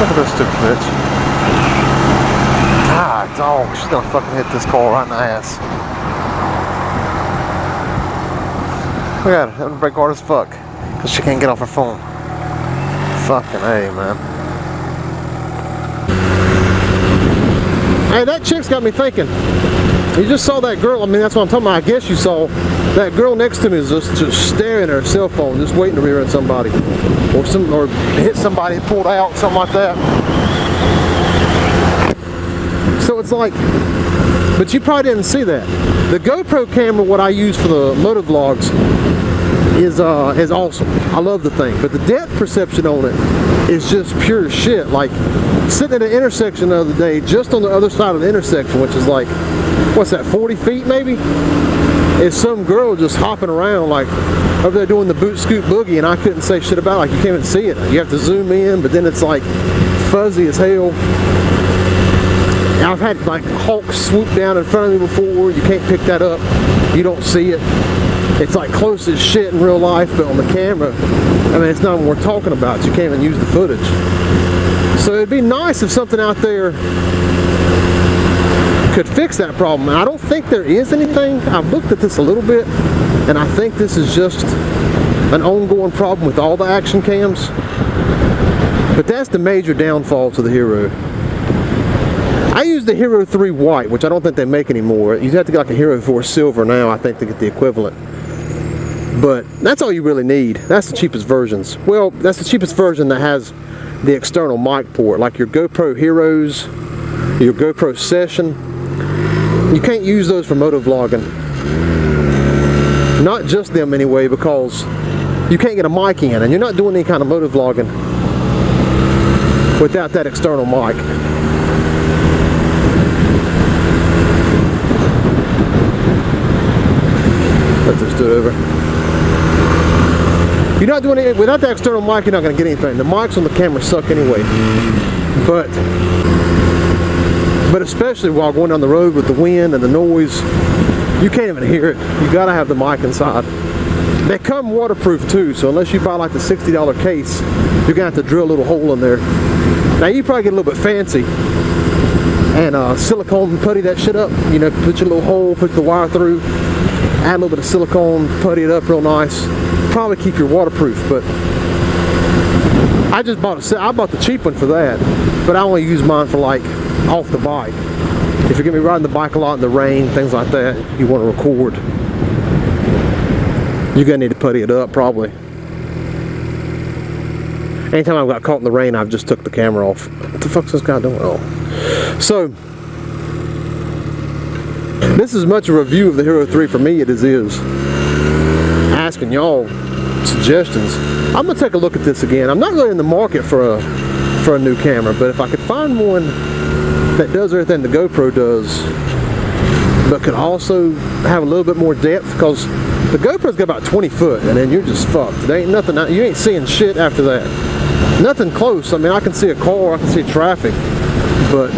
Look at this stupid bitch. Ah, dog, she's gonna fucking hit this car right in the ass. Look at her, having to brake hard as fuck. Cause she can't get off her phone. Fucking A, man. Hey, that chick's got me thinking. You just saw that girl, I mean, that's what I'm talking about. I guess you saw that girl next to me is just staring at her cell phone, just waiting to rear end somebody. Or hit somebody and pulled out, something like that. So it's like, but you probably didn't see that. The GoPro camera, what I use for the motovlogs, is awesome. I love the thing, but the depth perception on it is just pure shit. Like sitting at an intersection the other day, just on the other side of the intersection, which is like, what's that, 40 feet maybe? Is some girl just hopping around like over there doing the boot scoot boogie, and I couldn't say shit about it. Like you can't even see it. You have to zoom in, but then it's like fuzzy as hell. I've had like hawks swoop down in front of me before. You can't pick that up. You don't see it. It's like close as shit in real life, but on the camera, I mean, it's not even worth talking about. You can't even use the footage. So it'd be nice if something out there could fix that problem. And I don't think there is anything. I've looked at this a little bit, and I think this is just an ongoing problem with all the action cams. But that's the major downfall to the Hero. I use the Hero 3 White, which I don't think they make anymore. You'd have to get like a Hero 4 Silver now, I think, to get the equivalent. But that's all you really need. That's the cheapest versions. Well, that's the cheapest version that has the external mic port, like your GoPro Heroes, your GoPro Session. You can't use those for motovlogging. Not just them anyway, because you can't get a mic in, and you're not doing any kind of motovlogging without that external mic. Let's just do it over. You're not doing it without the external mic. You're not going to get anything. The mics on the camera suck anyway. But especially while going down the road with the wind and the noise, you can't even hear it. You got to have the mic inside. They come waterproof too, so unless you buy like the $60 case, you're going to have to drill a little hole in there. Now you probably get a little bit fancy and silicone putty that shit up. You know, put your little hole, put the wire through, add a little bit of silicone, putty it up real nice. Probably keep your waterproof, but I bought the cheap one for that, but I only use mine for like off the bike. If you're gonna be riding the bike a lot in the rain, things like that, you want to record, you're gonna need to putty it up probably. Anytime I've got caught in the rain, I've just took the camera off. What the fuck's this guy doing? Oh. So this is as much a review of the Hero 3 for me as it is asking y'all suggestions. I'm gonna take a look at this again. I'm not really in the market for a new camera, but if I could find one that does everything the GoPro does, but could also have a little bit more depth, because the GoPro's got about 20 foot, and then you're just fucked. There ain't nothing. You ain't seeing shit after that. Nothing close. I mean, I can see a car, I can see traffic, but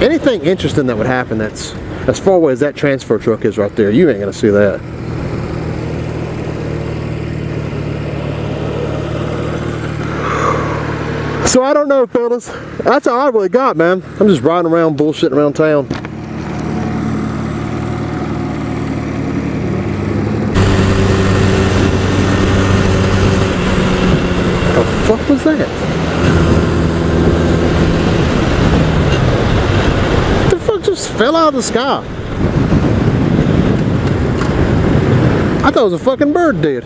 anything interesting that would happen that's as far away as that transfer truck is right there, you ain't gonna see that. So I don't know, fellas. That's all I really got, man. I'm just riding around, bullshitting around town. What the fuck was that? Just fell out of the sky. I thought it was a fucking bird dead.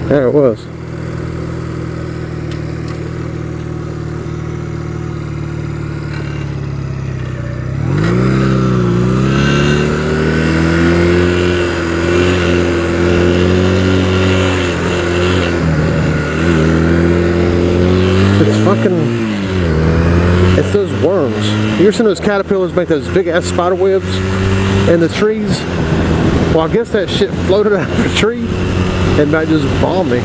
There it was. worms. You ever seen those caterpillars make those big ass spider webs in the trees? Well, I guess that shit floated out of the tree and might just bomb me.